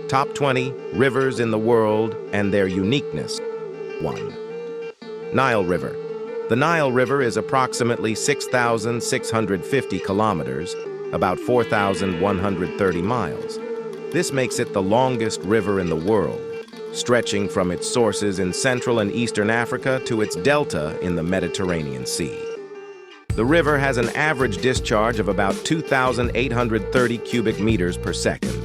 Top 20 rivers in the world and their uniqueness. 1. Nile River. The Nile River is approximately 6,650 kilometers, about 4,130 miles. This makes it the longest river in the world, stretching from its sources in Central and Eastern Africa to its delta in the Mediterranean Sea. The river has an average discharge of about 2,830 cubic meters per second.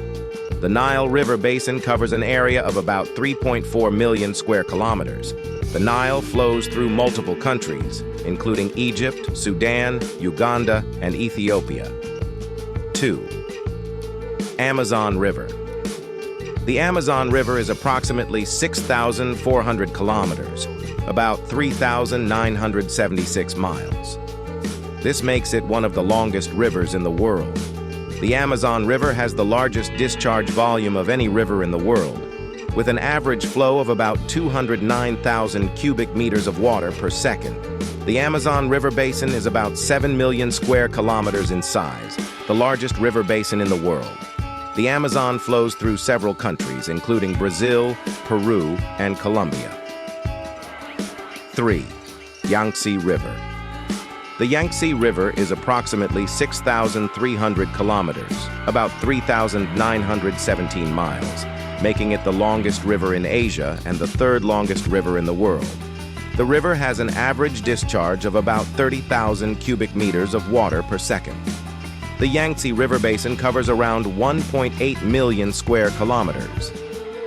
The Nile River basin covers an area of about 3.4 million square kilometers. The Nile flows through multiple countries, including Egypt, Sudan, Uganda, and Ethiopia. 2. Amazon River. The Amazon River is approximately 6,400 kilometers, about 3,976 miles. This makes it one of the longest rivers in the world. The Amazon River has the largest discharge volume of any river in the world, with an average flow of about 209,000 cubic meters of water per second. The Amazon River basin is about 7 million square kilometers in size, the largest river basin in the world. The Amazon flows through several countries, including Brazil, Peru, and Colombia. 3. Yangtze River. The Yangtze River is approximately 6,300 kilometers, about 3,917 miles, making it the longest river in Asia and the third longest river in the world. The river has an average discharge of about 30,000 cubic meters of water per second. The Yangtze River basin covers around 1.8 million square kilometers.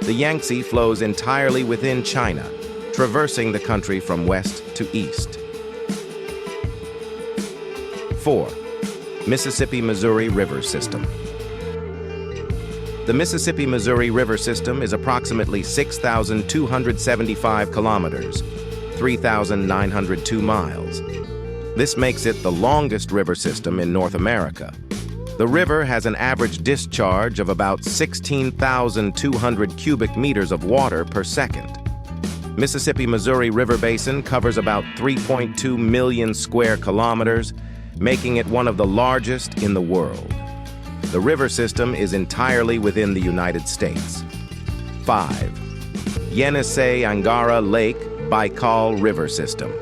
The Yangtze flows entirely within China, traversing the country from west to east. 4. Mississippi-Missouri River System. The Mississippi-Missouri River System is approximately 6,275 kilometers, 3,902 miles. This makes it the longest river system in North America. The river has an average discharge of about 16,200 cubic meters of water per second. Mississippi-Missouri River Basin covers about 3.2 million square kilometers, making it one of the largest in the world. The river system is entirely within the United States. 5. Yenisei and Lake Baikal River System.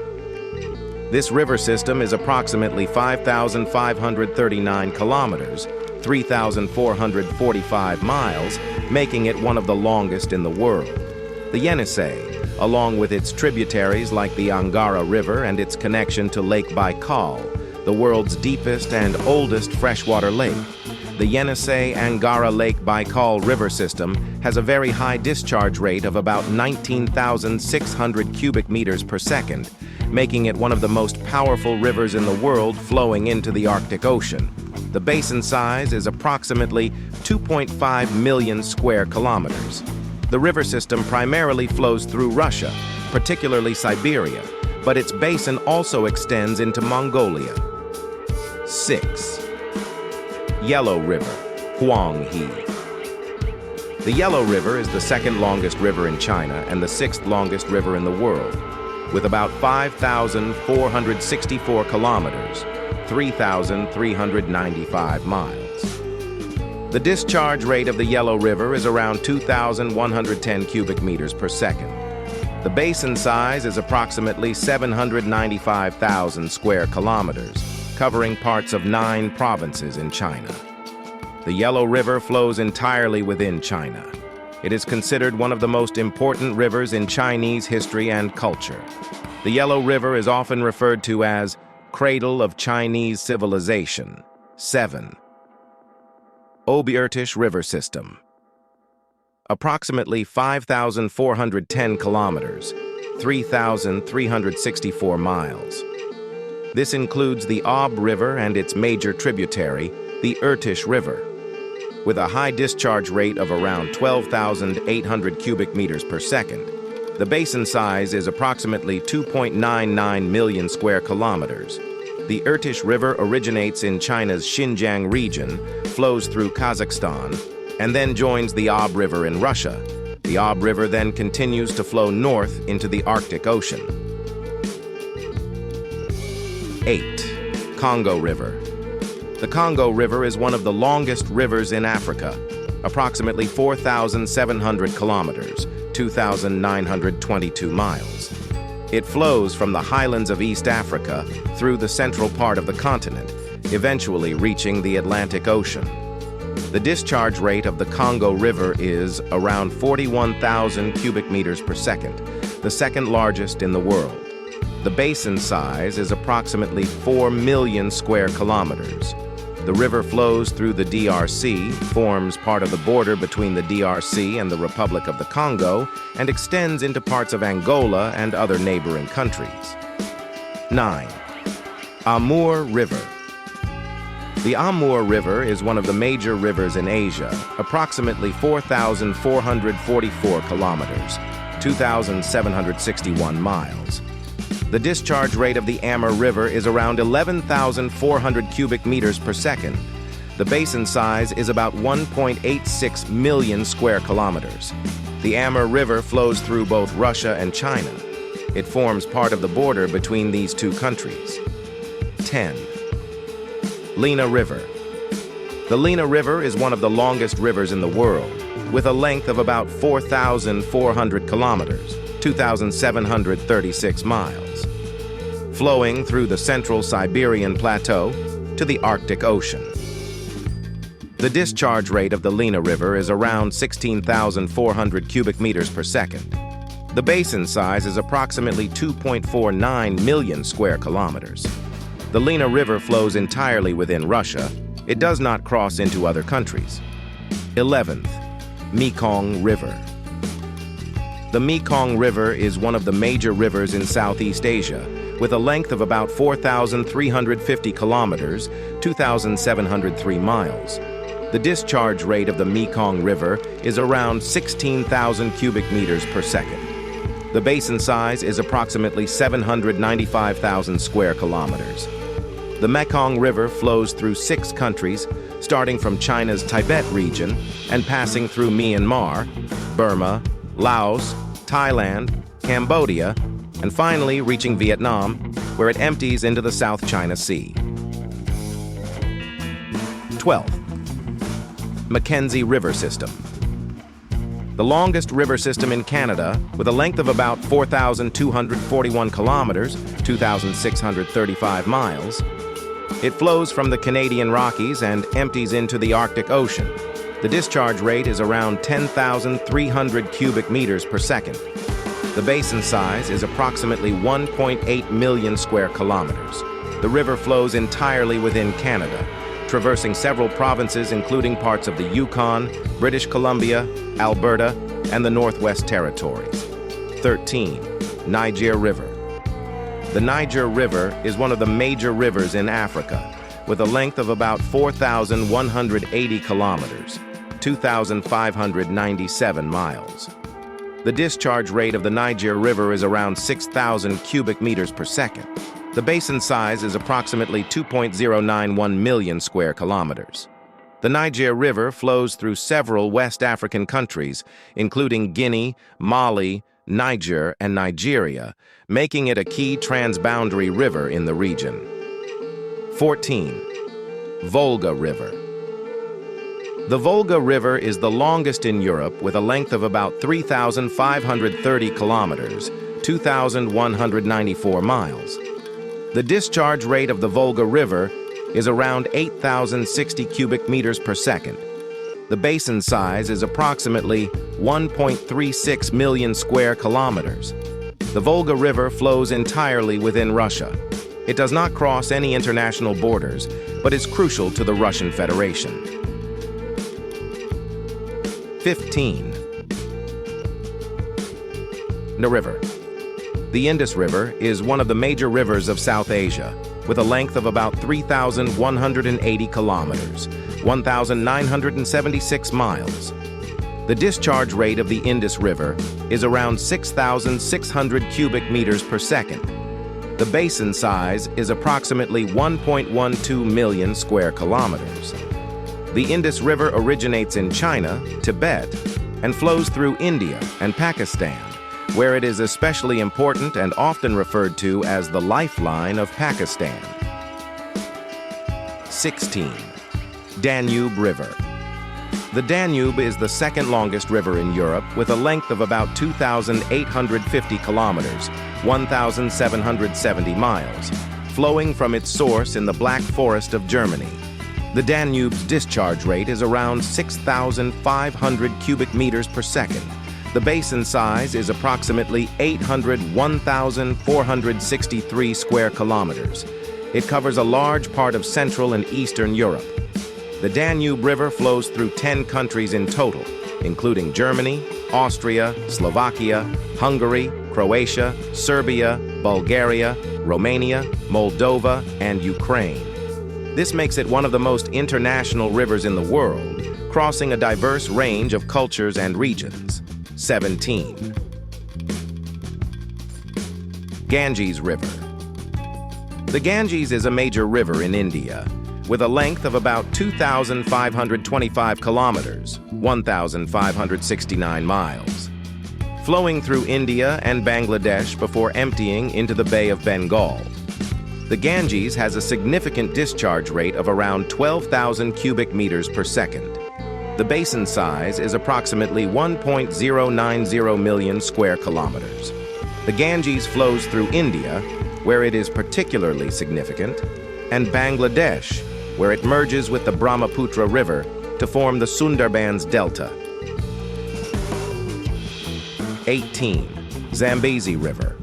This river system is approximately 5,539 kilometers, 3,445 miles, making it one of the longest in the world. The Yenisei, along with its tributaries like the Angara River and its connection to Lake Baikal, the world's deepest and oldest freshwater lake. The Yenisei-Angara Lake Baikal River System has a very high discharge rate of about 19,600 cubic meters per second, making it one of the most powerful rivers in the world flowing into the Arctic Ocean. The basin size is approximately 2.5 million square kilometers. The river system primarily flows through Russia, particularly Siberia, but its basin also extends into Mongolia. 6. Yellow River, Huanghe. The Yellow River is the second longest river in China and the sixth longest river in the world, with about 5,464 kilometers, 3,395 miles. The discharge rate of the Yellow River is around 2,110 cubic meters per second. The basin size is approximately 795,000 square kilometers, covering parts of 9 provinces in China. The Yellow River flows entirely within China. It is considered one of the most important rivers in Chinese history and culture. The Yellow River is often referred to as Cradle of Chinese Civilization. 7. Obertisch River System. Approximately 5,410 kilometers, 3,364 miles. This includes the Ob River and its major tributary, the Irtysh River. With a high discharge rate of around 12,800 cubic meters per second, the basin size is approximately 2.99 million square kilometers. The Irtysh River originates in China's Xinjiang region, flows through Kazakhstan, and then joins the Ob River in Russia. The Ob River then continues to flow north into the Arctic Ocean. 8. Congo River. The Congo River is one of the longest rivers in Africa, approximately 4,700 kilometers, 2,922 miles. It flows from the highlands of East Africa through the central part of the continent, eventually reaching the Atlantic Ocean. The discharge rate of the Congo River is around 41,000 cubic meters per second, the second largest in the world. The basin size is approximately 4 million square kilometers. The river flows through the DRC, forms part of the border between the DRC and the Republic of the Congo, and extends into parts of Angola and other neighboring countries. 9. Amur River. The Amur River is one of the major rivers in Asia, approximately 4,444 kilometers, 2,761 miles. The discharge rate of the Amur River is around 11,400 cubic meters per second. The basin size is about 1.86 million square kilometers. The Amur River flows through both Russia and China. It forms part of the border between these two countries. 10. Lena River. The Lena River is one of the longest rivers in the world, with a length of about 4,400 kilometers, 2,736 miles, flowing through the central Siberian Plateau to the Arctic Ocean. The discharge rate of the Lena River is around 16,400 cubic meters per second. The basin size is approximately 2.49 million square kilometers. The Lena River flows entirely within Russia. It does not cross into other countries. 11th, Mekong River. The Mekong River is one of the major rivers in Southeast Asia, with a length of about 4,350 kilometers, 2,703 miles. The discharge rate of the Mekong River is around 16,000 cubic meters per second. The basin size is approximately 795,000 square kilometers. The Mekong River flows through 6 countries, starting from China's Tibet region and passing through Myanmar, Burma, Laos, Thailand, Cambodia, and finally reaching Vietnam, where it empties into the South China Sea. 12th, McKenzie River System. The longest river system in Canada, with a length of about 4,241 kilometers, 2,635 miles. It flows from the Canadian Rockies and empties into the Arctic Ocean. The discharge rate is around 10,300 cubic meters per second. The basin size is approximately 1.8 million square kilometers. The river flows entirely within Canada, traversing several provinces including parts of the Yukon, British Columbia, Alberta, and the Northwest Territories. 13. Niger River. The Niger River is one of the major rivers in Africa, with a length of about 4,180 kilometers, 2,597 miles. The discharge rate of the Niger River is around 6,000 cubic meters per second. The basin size is approximately 2.091 million square kilometers. The Niger River flows through several West African countries, including Guinea, Mali, Niger, and Nigeria, making it a key transboundary river in the region. 14. Volga River. The Volga River is the longest in Europe, with a length of about 3,530 kilometers, 2,194 miles. The discharge rate of the Volga River is around 8,060 cubic meters per second. The basin size is approximately 1.36 million square kilometers. The Volga River flows entirely within Russia. It does not cross any international borders, but is crucial to the Russian Federation. 15. The river. The Indus River is one of the major rivers of South Asia, with a length of about 3,180 kilometers, 1,976 miles. The discharge rate of the Indus River is around 6,600 cubic meters per second. The basin size is approximately 1.12 million square kilometers. The Indus River originates in China, Tibet, and flows through India and Pakistan, where it is especially important and often referred to as the lifeline of Pakistan. 16. Danube River. The Danube is the second longest river in Europe with a length of about 2,850 kilometers, 1,770 miles, flowing from its source in the Black Forest of Germany. The Danube's discharge rate is around 6,500 cubic meters per second. The basin size is approximately 801,463 square kilometers. It covers a large part of Central and Eastern Europe. The Danube River flows through 10 countries in total, including Germany, Austria, Slovakia, Hungary, Croatia, Serbia, Bulgaria, Romania, Moldova, and Ukraine. This makes it one of the most international rivers in the world, crossing a diverse range of cultures and regions. 17. Ganges River. The Ganges is a major river in India, with a length of about 2,525 kilometers, 1,569 miles. Flowing through India and Bangladesh before emptying into the Bay of Bengal. The Ganges has a significant discharge rate of around 12,000 cubic meters per second. The basin size is approximately 1.090 million square kilometers. The Ganges flows through India, where it is particularly significant, and Bangladesh, where it merges with the Brahmaputra River to form the Sundarbans Delta. 18. Zambesi River.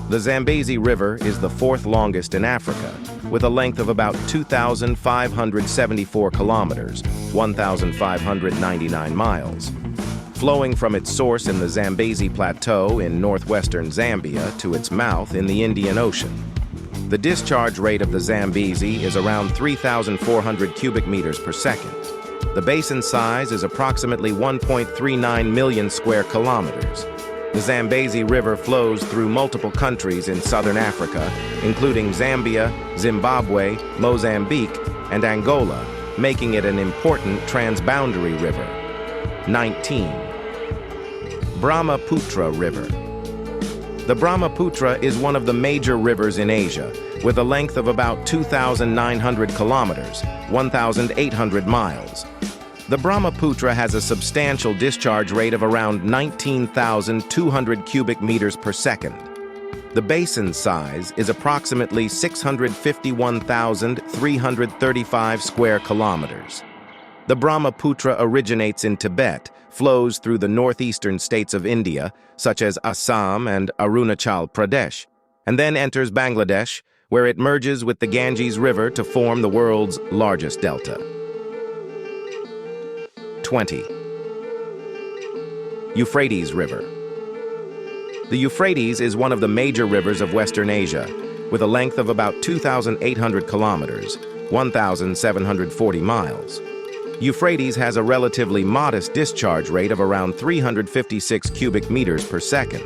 The Zambesi River is the fourth longest in Africa, with a length of about 2,574 kilometers, 1,599 miles. Flowing from its source in the Zambesi Plateau in northwestern Zambia to its mouth in the Indian Ocean. The discharge rate of the Zambesi is around 3,400 cubic meters per second. The basin size is approximately 1.39 million square kilometers. The Zambesi River flows through multiple countries in southern Africa, including Zambia, Zimbabwe, Mozambique, and Angola, making it an important transboundary river. 19. Brahmaputra River. The Brahmaputra is one of the major rivers in Asia, with a length of about 2,900 kilometers, 1,800 miles. The Brahmaputra has a substantial discharge rate of around 19,200 cubic meters per second. The basin size is approximately 651,335 square kilometers. The Brahmaputra originates in Tibet, flows through the northeastern states of India, such as Assam and Arunachal Pradesh, and then enters Bangladesh, where it merges with the Ganges River to form the world's largest delta. 20. Euphrates River. The Euphrates is one of the major rivers of Western Asia, with a length of about 2,800 kilometers, 1,740 miles. Euphrates has a relatively modest discharge rate of around 356 cubic meters per second.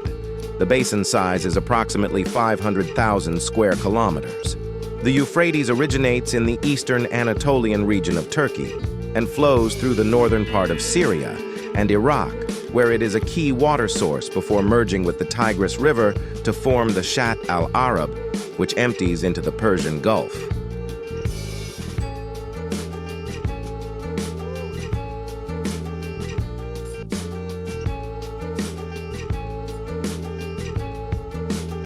The basin size is approximately 500,000 square kilometers. The Euphrates originates in the eastern Anatolian region of Turkey and flows through the northern part of Syria and Iraq, where it is a key water source before merging with the Tigris River to form the Shatt al-Arab, which empties into the Persian Gulf.